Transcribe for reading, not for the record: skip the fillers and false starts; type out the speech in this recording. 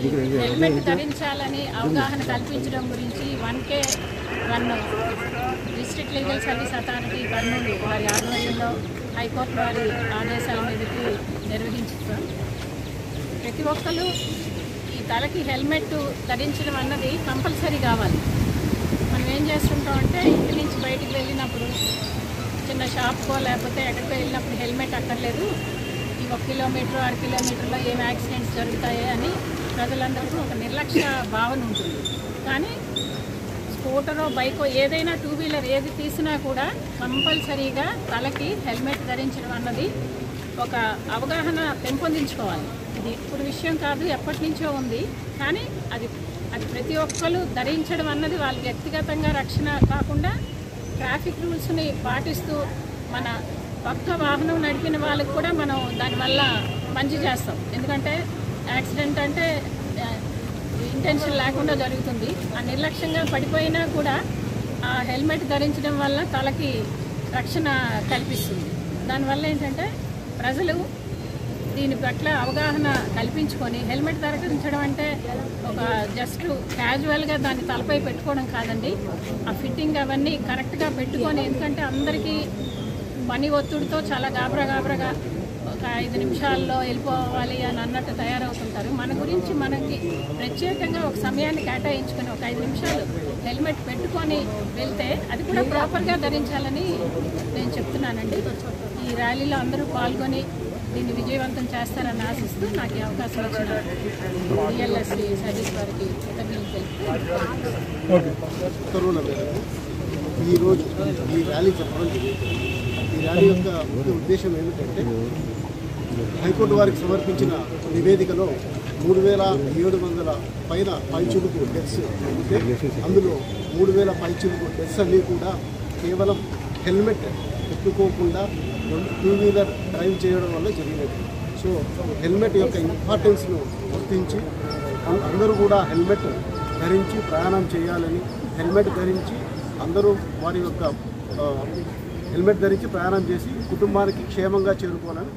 Helmet ధరించాలని అవగాహన కల్పించడం గురించి 1K1 district legal service authority Kurnool వారి ఆధ్వర్యంలో హైకోర్టు వారి ఆదేశాల మీదకి నిర్వహించారు. ప్రతి ఒక్కరు ఈ తలకి హెల్మెట్ ధరించడం అన్నది కంపల్సరీ కావాలి. మనం ఏం చేస్తుంటామంటే ఇంటి నుంచి బయటికి వెళ్ళినప్పుడు చిన్న షాప్కో లేకపోతే ఎక్కడికో వెళ్ళినప్పుడు హెల్మెట్ అక్కర్లేదు, ఈ 1 కిలోమీటర్ 6 కిలోమీటర్లో ఏం యాక్సిడెంట్స్ జరుగుతాయి అని ప్రజలందరికీ ఒక నిర్లక్ష్య భావన ఉంటుంది. కానీ స్కూటరో బైకో ఏదైనా 2 వీలర్ ఏది తీసినా కూడా కంపల్సరీగా తలకి హెల్మెట్ ధరించడం అన్నది ఒక అవగాహన పెంపొందించుకోవాలి. ఇది ఇప్పుడు విషయం కాదు, ఎప్పటి నుంచో ఉంది. కానీ అది ప్రతి ఒక్కరు ధరించడం అన్నది వాళ్ళ వ్యక్తిగతంగా రక్షణ కాకుండా ట్రాఫిక్ రూల్స్ని పాటిస్తూ మన పక్క వాహనం నడిపిన వాళ్ళకి కూడా మనం దానివల్ల మంచి చేస్తాం. ఎందుకంటే యాక్సిడెంట్ అంటే ఇంటెన్షన్ లేకుండా జరుగుతుంది. ఆ నిర్లక్ష్యంగా పడిపోయినా కూడా ఆ హెల్మెట్ ధరించడం వల్ల తలకి రక్షణ కల్పిస్తుంది. దానివల్ల ఏంటంటే ప్రజలు దీని పట్ల అవగాహన కల్పించుకొని హెల్మెట్ ధరించడం అంటే ఒక జస్ట్ క్యాజువల్గా దాన్ని తలపై పెట్టుకోవడం కాదండి. ఆ ఫిట్టింగ్ అవన్నీ కరెక్ట్గా పెట్టుకొని, ఎందుకంటే అందరికీ పని ఒత్తిడితో చాలా గాబరాగా ఒక 5 నిమిషాల్లో వెళ్ళిపోవాలి అని అన్నట్టు తయారవుతుంటారు. మన గురించి మనకి ప్రత్యేకంగా ఒక సమయాన్ని కేటాయించుకొని ఒక 5 నిమిషాలు హెల్మెట్ పెట్టుకొని వెళ్తే అది కూడా ప్రాపర్గా ధరించాలని నేను చెప్తున్నానండి. ఈ ర్యాలీలో అందరూ పాల్గొని దీన్ని విజయవంతం చేస్తారని ఆశిస్తూ నాకు ఈ అవకాశం ఇచ్చిన డిఎల్ఎస్సి సర్వీస్ వారికి కృతజ్ఞతలు తెలుపుతున్నాను. ఈరోజు ఈ ర్యాలీ చెప్పడం జరిగింది. ఈ ర్యాలీ యొక్క ముఖ్య ఉద్దేశం ఏమిటంటే హైకోర్టు వారికి సమర్పించిన నివేదికలో 3700 పైన పైచులుకు డెత్స్ ఉంటే అందులో 3000 పైచులుకు డెత్స్ అన్నీ కూడా కేవలం హెల్మెట్ పెట్టుకోకుండా 2 వీలర్ డ్రైవ్ చేయడం వల్ల జరిగినది. సో హెల్మెట్ యొక్క ఇంపార్టెన్స్ను గుర్తించి అందరూ కూడా హెల్మెట్ ధరించి ప్రయాణం చేయాలని, హెల్మెట్ ధరించి అందరూ వారి యొక్క హెల్మెట్ ధరించి ప్రయాణం చేసి కుటుంబానికి క్షేమంగా చేరుకోవాలని